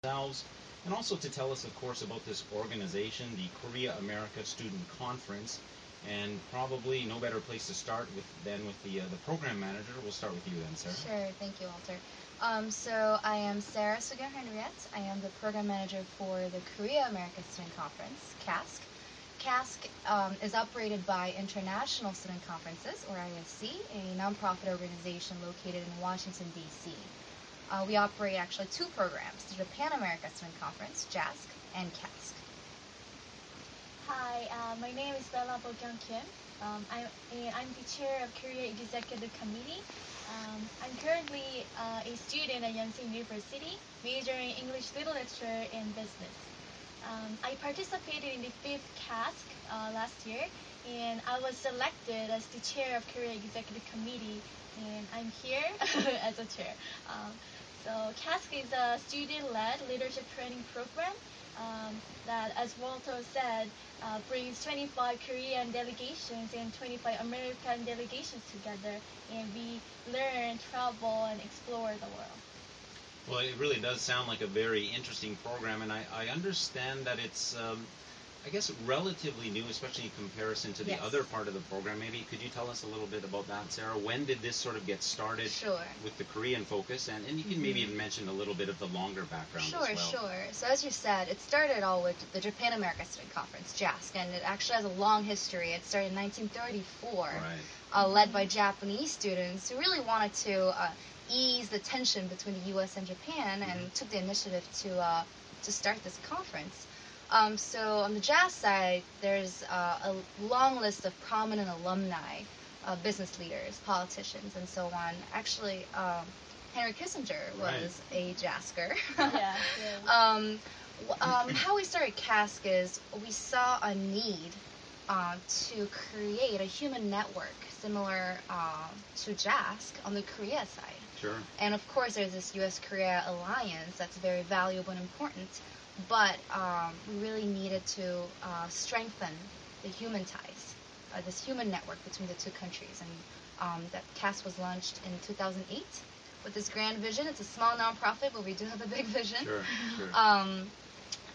themselves, and also to tell us, of course, about this organization, the Korea-America Student Conference. And probably no better place to start than with the program manager. We'll start with you then, Sarah. Sure, thank you, Walter. So I am Sarah Sookyung Henriet. I am the program manager for the Korea-America Student Conference, KASC. KASC is operated by International Student Conferences, or ISC, a nonprofit organization located in Washington, D.C. We operate actually two programs, the Japan-America Student Conference, JASC, and KASC. Hi, my name is Bokyung. I'm the chair of Korea Executive Committee. I'm currently a student at Yonsei University, majoring in English Literature and Business. I participated in the 5th KASC last year, and I was selected as the chair of Korea Executive Committee, and I'm here as a chair. So KASC is a student-led leadership training program that, as Walter said, brings 25 Korean delegations and 25 American delegations together, and we learn, travel, and explore the world. Well, it really does sound like a very interesting program, and I understand that it's, I guess, relatively new, especially in comparison to the other part of the program. Maybe could you tell us a little bit about that, Sarah? When did this sort of get started with the Korean focus? And you can maybe even mention a little bit of the longer background as well. Sure. So as you said, it started all with the Japan-America Student Conference, JASC, and it actually has a long history. It started in 1934, led by Japanese students who really wanted to ease the tension between the U.S. and Japan, and took the initiative to start this conference. So on the JASC side, there's a long list of prominent alumni, business leaders, politicians, and so on. Actually, Henry Kissinger was a JASCer. How we started KASC is we saw a need to create a human network similar to JASC on the Korea side. Sure. And of course, there's this U.S.-Korea alliance that's very valuable and important. But we really needed to strengthen the human ties, this human network between the two countries. And that KASC was launched in 2008 with this grand vision. It's a small nonprofit, but we do have a big vision. Sure.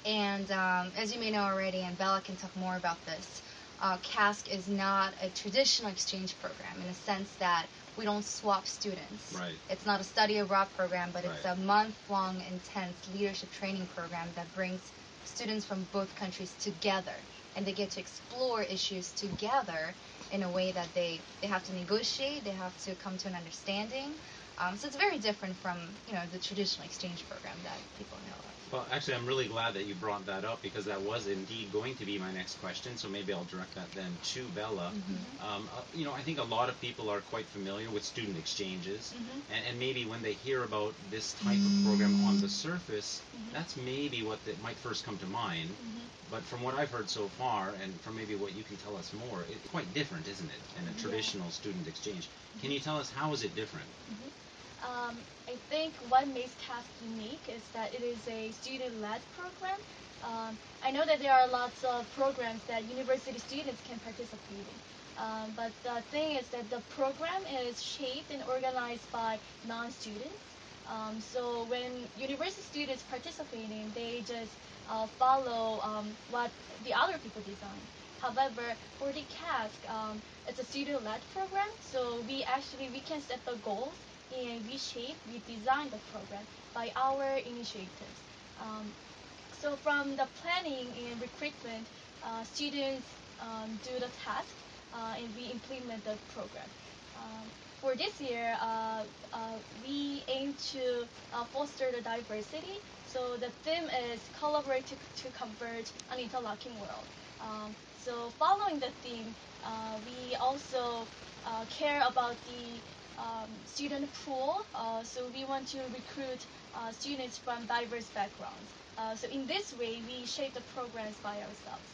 As you may know already, and Bella can talk more about this, KASC is not a traditional exchange program in a sense that we don't swap students. It's not a study abroad program, but it's a month-long intense leadership training program that brings students from both countries together, and they get to explore issues together in a way that they have to negotiate, they have to come to an understanding. So it's very different from the traditional exchange program that people know of. Well, actually, I'm really glad that you brought that up, because that was indeed going to be my next question, so maybe I'll direct that then to Bella. I think a lot of people are quite familiar with student exchanges, and maybe when they hear about this type of program on the surface, that's maybe what might first come to mind. But from what I've heard so far, and from maybe what you can tell us more, it's quite different, isn't it, than a traditional student exchange. Can you tell us how is it different? I think what makes KASC unique is that it is a student-led program. I know that there are lots of programs that university students can participate in, but the thing is that the program is shaped and organized by non-students. So when university students participating, they just follow what the other people design. However, for the KASC, it's a student-led program, so we can set the goals, and we design the program by our initiatives. So from the planning and recruitment, students do the task, and we implement the program. For this year, we aim to foster the diversity. So the theme is collaborate to converge an interlocking world. So following the theme, we also care about the student pool, so we want to recruit students from diverse backgrounds. So in this way, we shape the programs by ourselves.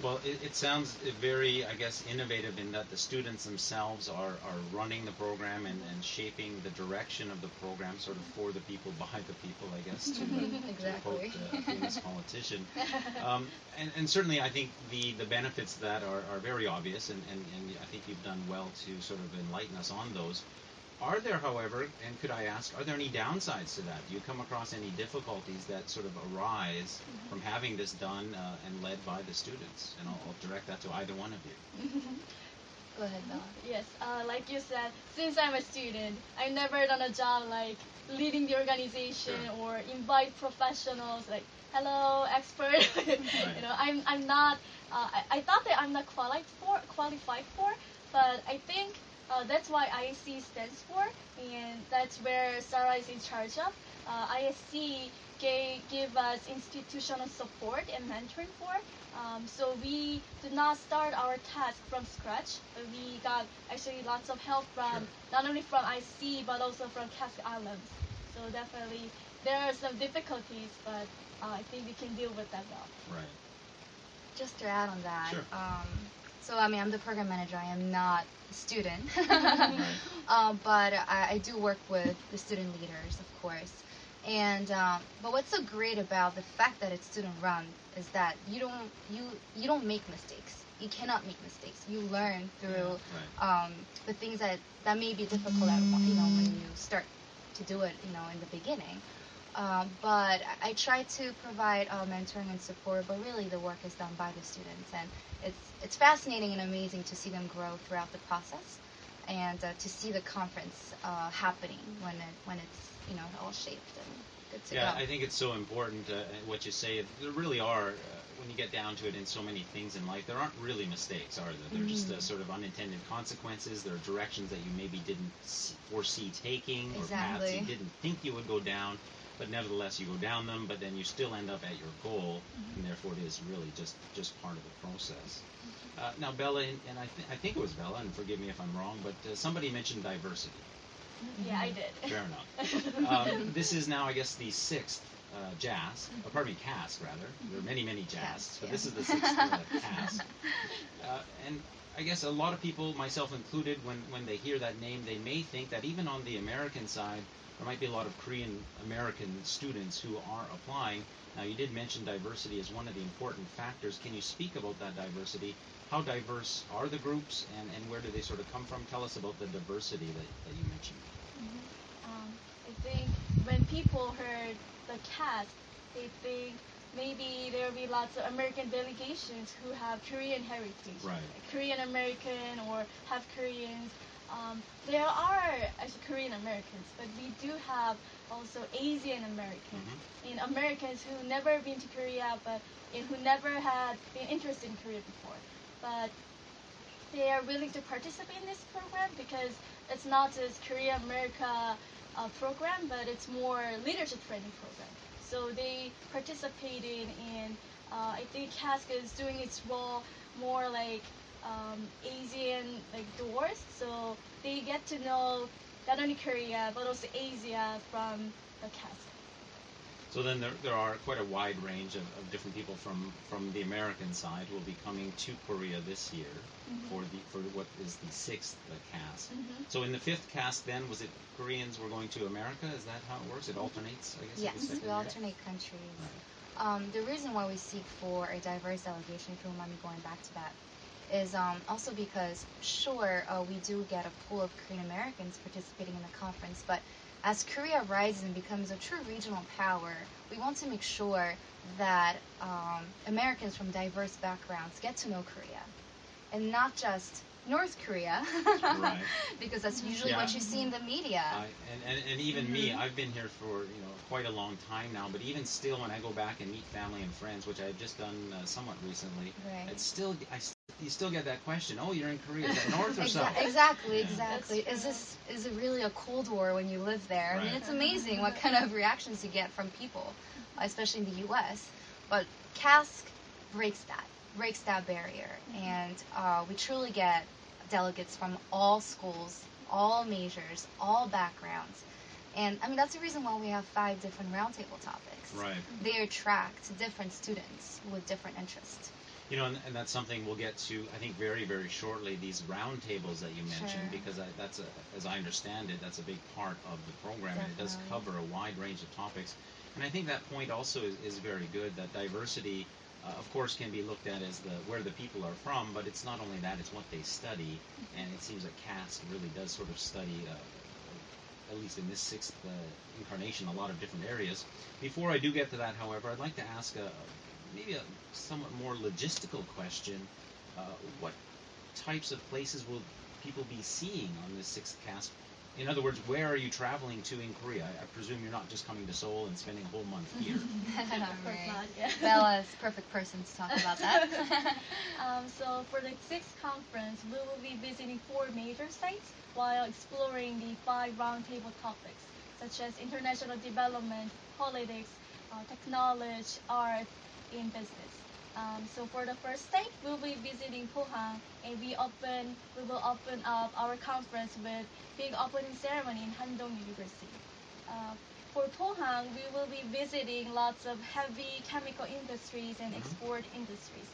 Well, it sounds very, I guess, innovative in that the students themselves are running the program and shaping the direction of the program, sort of for the people, by the people, I guess, to quote a famous politician. And certainly I think the benefits of that are very obvious, and I think you've done well to sort of enlighten us on those. Are there, however, and could I ask, are there any downsides to that? Do you come across any difficulties that sort of arise from having this done and led by the students? And I'll direct that to either one of you. Go ahead, Bella. Yes, like you said, since I'm a student, I've never done a job like leading the organization or invite professionals like, hello, expert. You know, I'm not. I thought that I'm not qualified for, but I think that's why ISC stands for, and that's where Sarah is in charge of. ISC give us institutional support and mentoring for. So we did not start our task from scratch, but we got actually lots of help from not only from IC but also from KASC Islands. So definitely there are some difficulties, but I think we can deal with that well. Right. Just to add on that, Sure. so I mean, I'm the program manager. I am not a student, but I do work with the student leaders, of course. And but what's so great about the fact that it's student run is that you don't make mistakes. You cannot make mistakes. You learn through the things that may be difficult at when you start to do it in the beginning. But I try to provide mentoring and support, but really the work is done by the students, and it's fascinating and amazing to see them grow throughout the process, and to see the conference happening when it's all shaped and good to go. Yeah, I think it's so important what you say. There really are, when you get down to it, in so many things in life, there aren't really mistakes, are there? They're just sort of unintended consequences. There are directions that you maybe didn't foresee taking, or paths you didn't think you would go down, but nevertheless you go down them, but then you still end up at your goal, and therefore it is really just part of the process. Now, Bella, and I think it was Bella, and forgive me if I'm wrong, but somebody mentioned diversity. Yeah, I did. Fair enough. This is now, I guess, the sixth KASC, rather. There are many JASs, but this is the sixth KASC. And I guess a lot of people, myself included, when they hear that name, they may think that even on the American side, there might be a lot of Korean American students who are applying. Now, you did mention diversity as one of the important factors. Can you speak about that diversity? How diverse are the groups, and where do they sort of come from? Tell us about the diversity that you mentioned. I think when people heard the KASC, they think maybe there will be lots of American delegations who have Korean heritage, right? Korean American or half Koreans. There are actually Korean Americans, but we do have also Asian Americans, and Americans who never been to Korea, and who never had been interested in Korea before. But they are willing to participate in this program because it's not just Korea America program, but it's more leadership training program. So they participated in, I think KASC is doing its role more like Asian doors. So they get to know not only Korea but also Asia from the KASC. So then there are quite a wide range of different people from the American side who will be coming to Korea this year for what is the sixth KASC. So in the fifth KASC, then, was it Koreans were going to America? Is that how it works? It alternates, I guess? Yes, we alternate countries. Right. The reason why we seek for a diverse delegation, if you don't mind me going back to that, is also because, sure, we do get a pool of Korean Americans participating in the conference, but as Korea rises and becomes a true regional power, we want to make sure that Americans from diverse backgrounds get to know Korea, and not just North Korea, right? Because that's usually what you see in the media. And even me, I've been here for quite a long time now. But even still, when I go back and meet family and friends, which I've just done somewhat recently, you still get that question. Oh, you're in Korea. Is that North or South? Exactly. Is it really a Cold War when you live there? Right. I mean, it's amazing what kind of reactions you get from people, especially in the U.S. But KASC breaks that barrier, and we truly get delegates from all schools, all majors, all backgrounds. And I mean, that's the reason why we have 5 different roundtable topics. Right. They attract different students with different interests. And that's something we'll get to, I think, very, very shortly, these roundtables that you mentioned, because as I understand it, that's a big part of the program, and it does cover a wide range of topics. And I think that point also is very good, that diversity, of course, can be looked at as where the people are from, but it's not only that, it's what they study, and it seems that KASC really does sort of study at least in this sixth incarnation, a lot of different areas. Before I do get to that, however, I'd like to ask maybe a somewhat more logistical question. What types of places will people be seeing on this sixth KASC? In other words, where are you traveling to in Korea? I presume you're not just coming to Seoul and spending a whole month here. Right. Bella's perfect person to talk about that. So for the sixth conference, we will be visiting 4 major sites while exploring the 5 roundtable topics, such as international development, politics, technology, art, and business. So for the first site, we'll be visiting Pohang, and we will open up our conference with big opening ceremony in Handong University. For Pohang, we will be visiting lots of heavy chemical industries and export industries,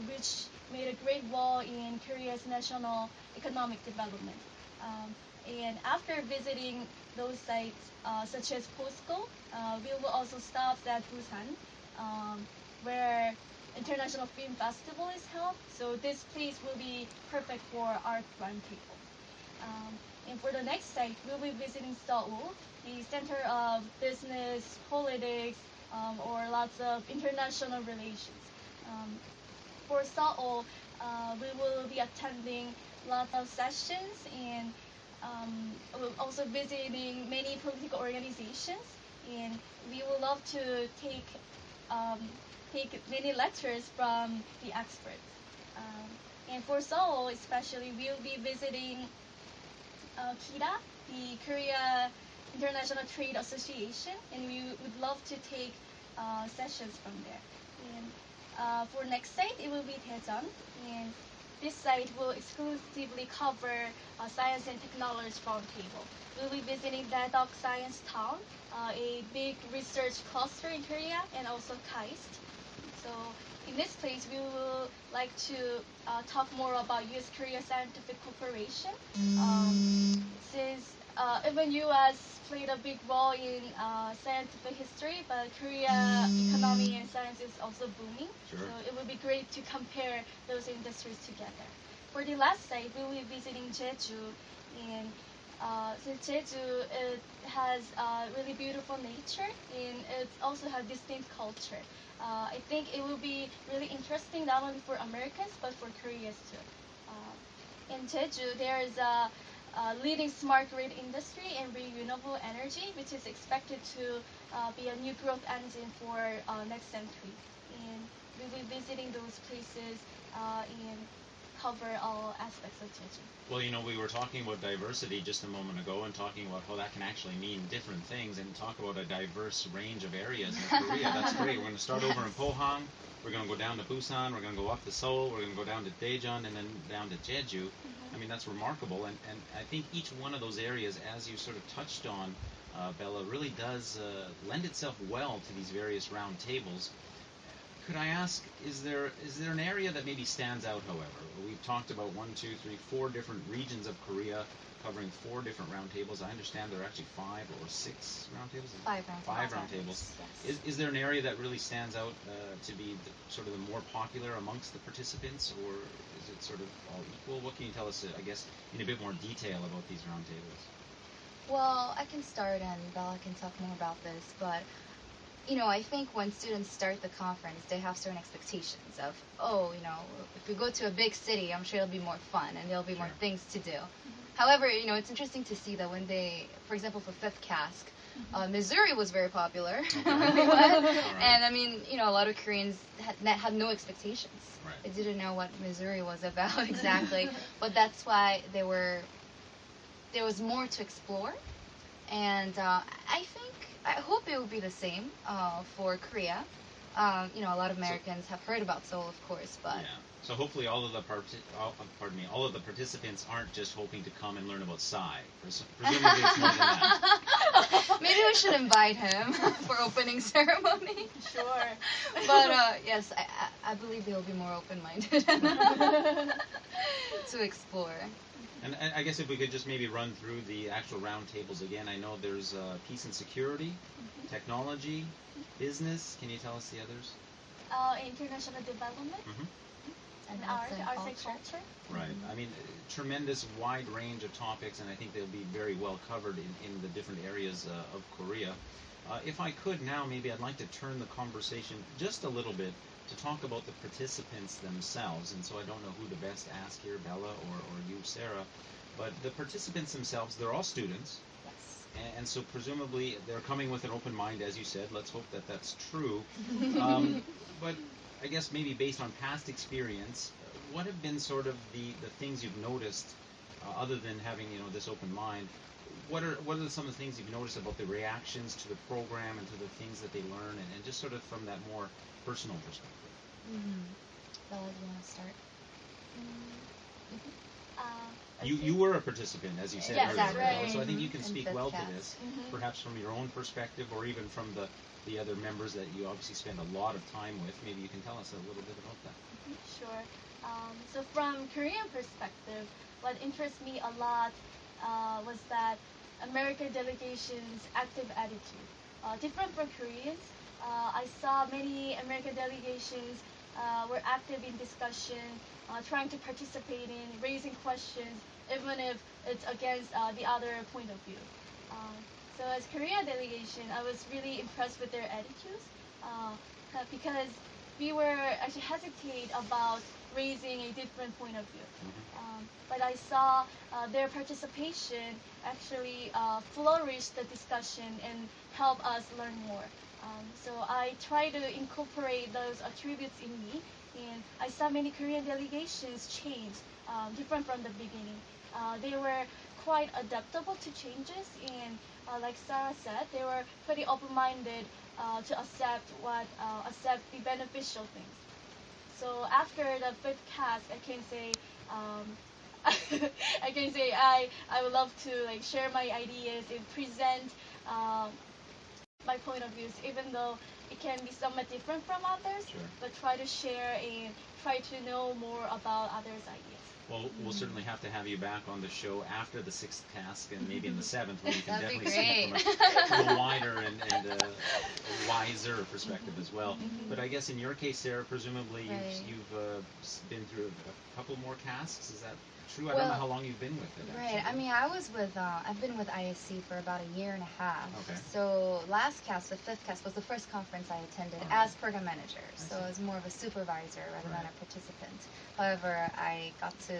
which made a great role in Korea's national economic development. And after visiting those sites, such as POSCO, we will also stop at Busan, where International Film Festival is held. So this place will be perfect for art roundtable. And for the next site, we'll be visiting Seoul, the center of business, politics, or lots of international relations. For Seoul, we will be attending lots of sessions and we'll also visiting many political organizations. And we would love to take many lectures from the experts. And for Seoul especially, we'll be visiting KIRA, the Korea International Trade Association, and we would love to take sessions from there. And for next site, it will be Daejeon, and this site will exclusively cover science and technology roundtable. We'll be visiting Daedok Science Town, a big research cluster in Korea, and also KASC. So in this place, we will like to talk more about U.S.-Korea scientific cooperation. Since even U.S. played a big role in scientific history, but Korea economy and science is also booming. Sure. So it would be great to compare those industries together. For the last site, we will be visiting Jeju, and since Jeju it has really beautiful nature and it also has distinct culture. I think it will be really interesting not only for Americans but for Koreans too. In Jeju, there is a leading smart grid industry and renewable energy, which is expected to be a new growth engine for next century. And we'll be visiting those places and cover all aspects of Jeju. Well, you know, we were talking about diversity just a moment ago and talking about how that can actually mean different things and talk about a diverse range of areas in Korea. That's great. We're going to start over in Pohang. We're going to go down to Busan. We're going to go up to Seoul. We're going to go down to Daejeon and then down to Jeju. I mean, that's remarkable. And I think each one of those areas, as you sort of touched on, Bella, really does lend itself well to these various round tables. Could I ask, is there an area that maybe stands out, however? We've talked about 4 different regions of Korea covering 4 different roundtables. I understand there are actually 5 or 6 roundtables? 5 roundtables. 5 roundtables. Yes. Is there an area that really stands out to be sort of the more popular amongst the participants, or is it sort of all equal? What can you tell us, I guess, in a bit more detail about these roundtables? Well, I can start and Bella can talk more about this, but you know, I think when students start the conference, they have certain expectations of, oh, you know, if we go to a big city, I'm sure it'll be more fun and there'll be more things to do. However, you know, it's interesting to see that when they, for example, for 5th KASC, Missouri was very popular when we went. And I mean, you know, a lot of Koreans had no expectations. Right. They didn't know what Missouri was about exactly. But that's why there was more to explore. And I hope it will be the same for Korea. You know, a lot of Americans have heard about Seoul, of course, but yeah. So hopefully all of the participants aren't just hoping to come and learn about Psy. Presumably it's more than that. Maybe we should invite him for opening ceremony. Sure. But yes, I believe they will be more open-minded to explore. And I guess if we could just maybe run through the actual roundtables again. I know there's peace and security, technology, business. Can you tell us the others? International development. and arts and culture. Right. I mean, tremendous wide range of topics, and I think they'll be very well covered in the different areas of Korea. If I could now, maybe I'd like to turn the conversation just a little bit to talk about the participants themselves. And so I don't know who to best ask here, Bella or you, Sarah. But the participants themselves, they're all students. Yes. And so presumably they're coming with an open mind, as you said. Let's hope that that's true. But I guess maybe based on past experience, what have been sort of the things you've noticed, other than having this open mind? What are some of the things you've noticed about the reactions to the program and to the things that they learn, and just sort of from that more personal perspective? Bella, do you want to start? You were a participant, as you said Yes, earlier, right. so I think you can In speak fifth well to KASC. this, perhaps from your own perspective, or even from the other members that you obviously spend a lot of time with. Maybe you can tell us a little bit about that. Sure. So from Korean perspective, what interests me a lot was that American delegation's active attitude. Different from Koreans, I saw many American delegations were active in discussion, trying to participate in raising questions, even if it's against the other point of view. So as Korean delegation, I was really impressed with their attitudes because we were actually hesitate about raising a different point of view. But I saw their participation actually flourish the discussion and help us learn more. So I try to incorporate those attributes in me, and I saw many Korean delegations change, different from the beginning. They were quite adaptable to changes, and like Sarah said, they were pretty open-minded to accept the beneficial things. So after the fifth KASC, I can say I would love to share my ideas and present my point of views, even though it can be somewhat different from others. Sure. But try to share and try to know more about others' ideas. Well, we'll certainly have to have you back on the show after the 6th KASC and maybe in the 7th, where you can That'd be definitely speak from a wider and wiser perspective as well. But I guess in your case, Sarah, presumably you've been through a couple more KASCs. Is that true? I don't know how long you've been with it. Actually. Right. I mean, I've been with ISC for about a year and a half. Okay. So last KASC, the 5th KASC, was the first conference I attended as program manager. So I was more of a supervisor rather than a participant. However, I got to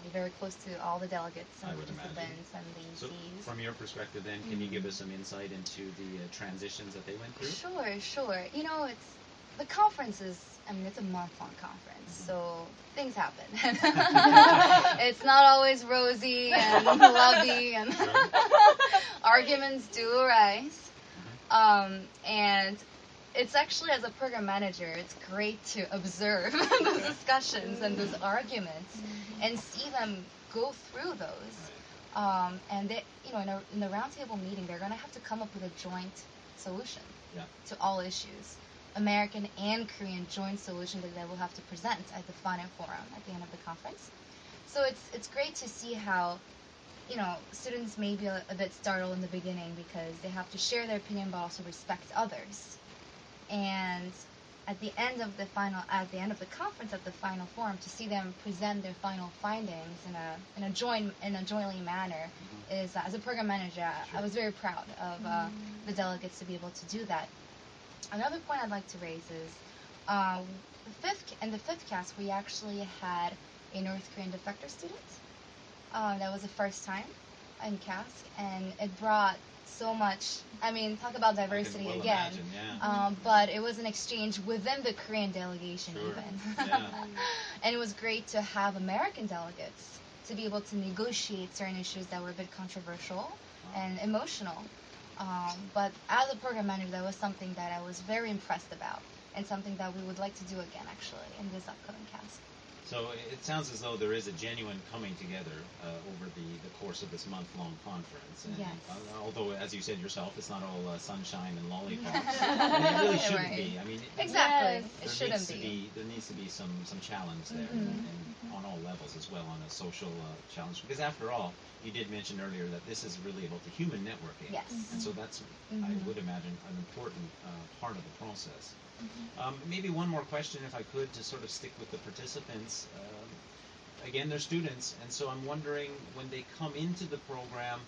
be very close to all the delegates and participants and the ECs. So from your perspective then, can you give us some insight into the transitions that they went through? Sure. The conference it's a month-long conference, so things happen. It's not always rosy and lovey, and arguments do arise. And it's actually, as a program manager, it's great to observe those discussions and those arguments and see them go through those. And they, in the roundtable meeting, they're going to have to come up with a joint solution to all issues. American and Korean joint solution that they will have to present at the final forum at the end of the conference. So it's great to see how, students may be a bit startled in the beginning because they have to share their opinion but also respect others. And at the end of the conference, at the final forum, to see them present their final findings in a jointly manner is, as a program manager, I was very proud of the delegates to be able to do that. Another point I'd like to raise is in the 5th KASC, we actually had a North Korean defector student. That was the first time in KASC, and it brought so much. I mean, talk about diversity again. Imagine, but it was an exchange within the Korean delegation even. And it was great to have American delegates to be able to negotiate certain issues that were a bit controversial and emotional. But as a program manager, that was something that I was very impressed about, and something that we would like to do again, actually, in this upcoming KASC. So it sounds as though there is a genuine coming together over the course of this month-long conference. And although, as you said yourself, it's not all sunshine and lollipops, and it really shouldn't be. I mean, exactly, it shouldn't be. There needs to be some challenge there, and on all levels as well, on a social challenge. Because after all, you did mention earlier that this is really about the human networking. Yes. And so that's, I would imagine, an important part of the process. Maybe one more question, if I could, to sort of stick with the participants. Again, they're students, and so I'm wondering, when they come into the program,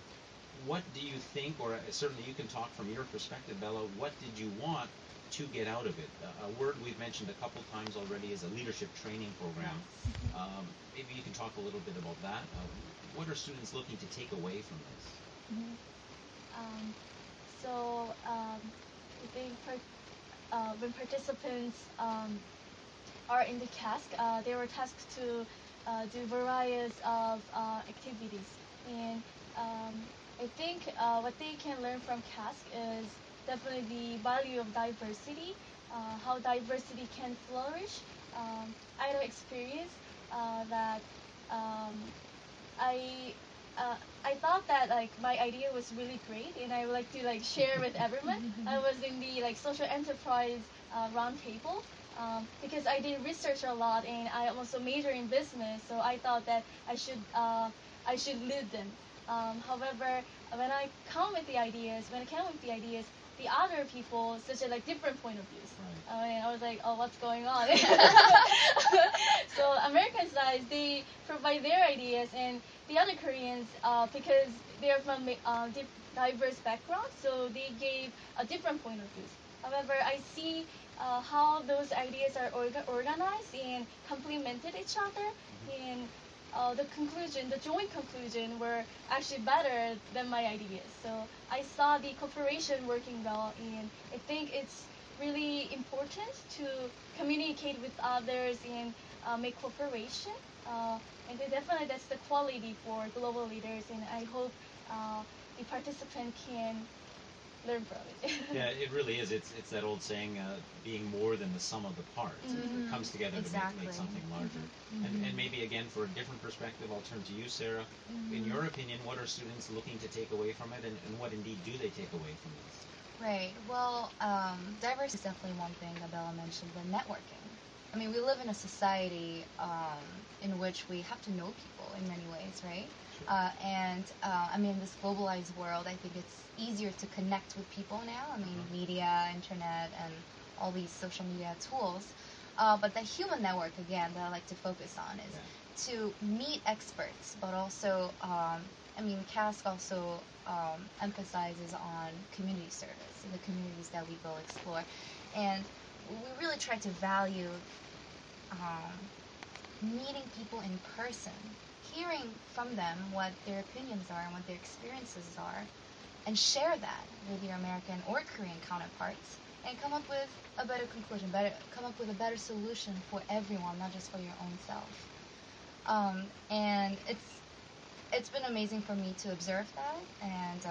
what do you think, or certainly you can talk from your perspective, Bella, what did you want to get out of it? A word we've mentioned a couple times already is a leadership training program. Maybe you can talk a little bit about that. What are students looking to take away from this? I think when participants are in the KASC, they were tasked to do various of activities, and I think what they can learn from KASC is definitely the value of diversity, how diversity can flourish. I had an experience that I thought that like my idea was really great, and I would like to like share with everyone. I was in the like social enterprise roundtable because I did research a lot, and I also major in business. So I thought that I should lead them. However, when I came with the ideas, the other people such a like different point of views. And I was like, oh, what's going on? So American side, they provide their ideas, and the other Koreans, because they're from diverse backgrounds, so they gave a different point of views. However, I see how those ideas are organized and complemented each other, and the joint conclusion were actually better than my ideas. So I saw the cooperation working well, and I think it's really important to communicate with others and make cooperation. And definitely that's the quality for global leaders, and I hope the participant can learn from it. Yeah, it really is. It's that old saying, being more than the sum of the parts. It comes together to make something larger. And maybe, again, for a different perspective, I'll turn to you, Sarah. In your opinion, what are students looking to take away from it, and what indeed do they take away from this? Right. Well, diversity is definitely one thing that Bella mentioned, but networking. I mean, we live in a society in which we have to know people in many ways, right? I mean, in this globalized world, I think it's easier to connect with people now. I mean, media, internet, and all these social media tools. But the human network, again, that I like to focus on is to meet experts, but also, I mean, KASC also emphasizes on community service in the communities that we go explore. And we really try to value meeting people in person, hearing from them what their opinions are and what their experiences are, and share that with your American or Korean counterparts, and come up with a better conclusion, come up with a better solution for everyone, not just for your own self. And it's been amazing for me to observe that, and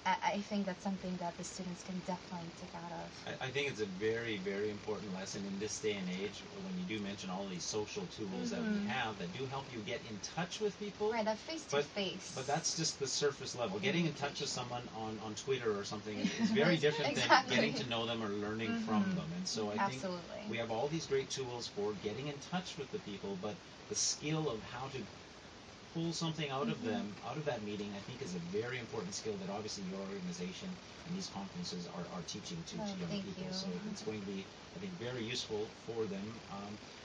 I think that's something that the students can definitely take out of. I think it's a very, very important lesson in this day and age, when you do mention all these social tools that we have that do help you get in touch with people. Right, that face-to-face. But that's just the surface level. Getting in touch with someone on Twitter or something is very different than getting to know them or learning from them. And so I think we have all these great tools for getting in touch with the people, but the skill of how to pull something out of them, out of that meeting, I think is a very important skill that obviously your organization and these conferences are teaching to young people. So it's going to be, I think, very useful for them.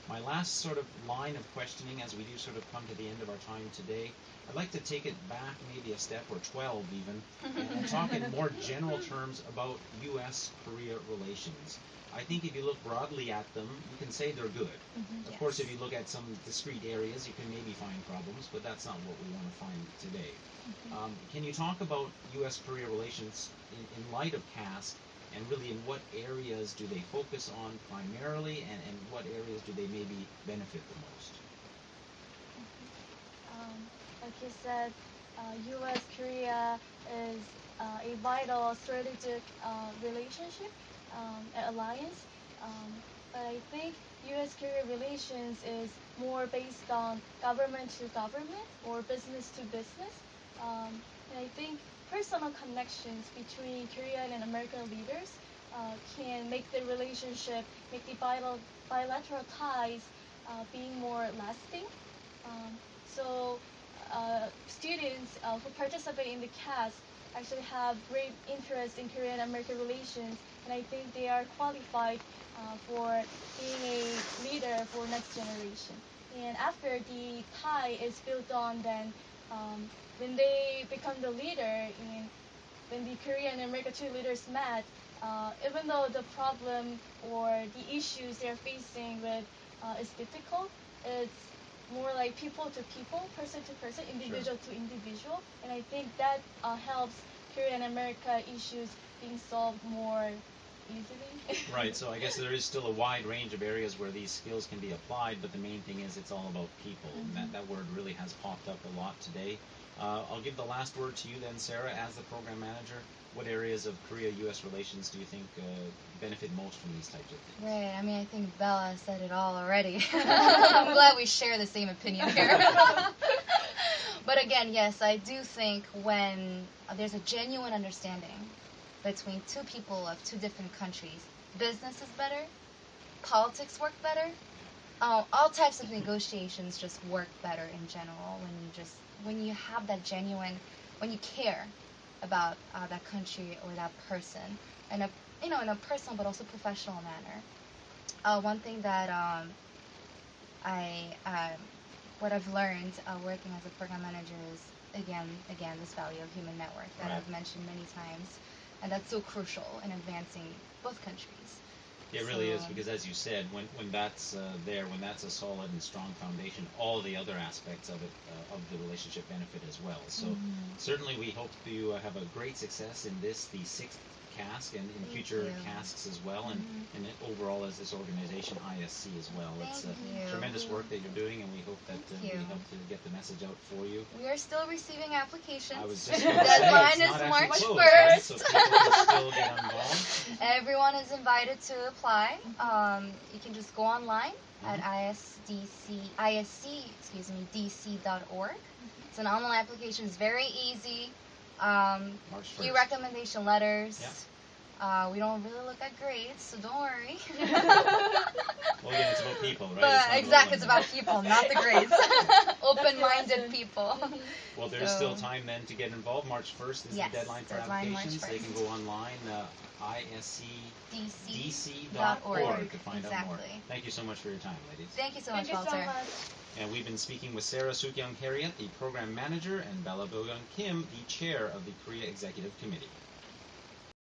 My last sort of line of questioning, as we do sort of come to the end of our time today, I'd like to take it back maybe a step, or 12 even, and talk in more general terms about U.S.-Korea relations. I think if you look broadly at them, you can say they're good. Of course, if you look at some discrete areas, you can maybe find problems, but that's not what we want to find today. Can you talk about U.S.-Korea relations in light of KASC, and really in what areas do they focus on primarily, and what areas do they maybe benefit the most? Like you said, U.S.-Korea is a vital strategic relationship, alliance. But I think U.S.-Korea relations is more based on government to government or business to business. And I think personal connections between Korean and American leaders can make the relationship, make the bilateral ties being more lasting. So students who participate in the KASC actually have great interest in Korean-American relations, and I think they are qualified for being a leader for next generation. And after the tie is built on, then when they become the leader, when the Korean and American two leaders met, even though the problem or the issues they're facing with is difficult, it's more like people to people, person to person, individual to individual, and I think that helps Korean and America issues being solved more easily. Right, so I guess there is still a wide range of areas where these skills can be applied, but the main thing is it's all about people. And that word really has popped up a lot today. I'll give the last word to you then, Sarah, as the program manager. What areas of Korea-U.S. relations do you think benefit most from these types of things? Right, I mean, I think Bella said it all already. I'm glad we share the same opinion here. But again, yes, I do think when there's a genuine understanding between two people of two different countries, business is better, politics work better, all types of negotiations just work better in general when you have that genuine, when you care about that country or that person in a personal but also professional manner. One thing that what I've learned working as a program manager is again this value of human network that I've mentioned many times, and that's so crucial in advancing both countries. It really is, because as you said, when that's there, when that's a solid and strong foundation, all the other aspects of it, of the relationship benefit as well. So certainly we hope to have a great success in this, the 6th KASC, and in future KASCs as well, and overall as this organization, ISC as well. It's tremendous work that you're doing, and we hope that we help to get the message out for you. We are still receiving applications. I was just going to say, deadline is March 1st. Right? So people can still get involved. Everyone is invited to apply. You can just go online at dc.org. It's an online application. It's very easy. Few recommendation letters. Yeah. We don't really look at grades, so don't worry. Well, again, it's about people, right? But exactly, it's about people, not the grades. Open-minded people. Well, there's still time then to get involved. March 1st is the deadline for applications. They can go online, iscdc.org to find out more. Thank you so much for your time, ladies. Thank you so much, Walter. And we've been speaking with Sarah Sookyung Henriet, the program manager, and Bella Bokyung Kim, the chair of the Korea Executive Committee.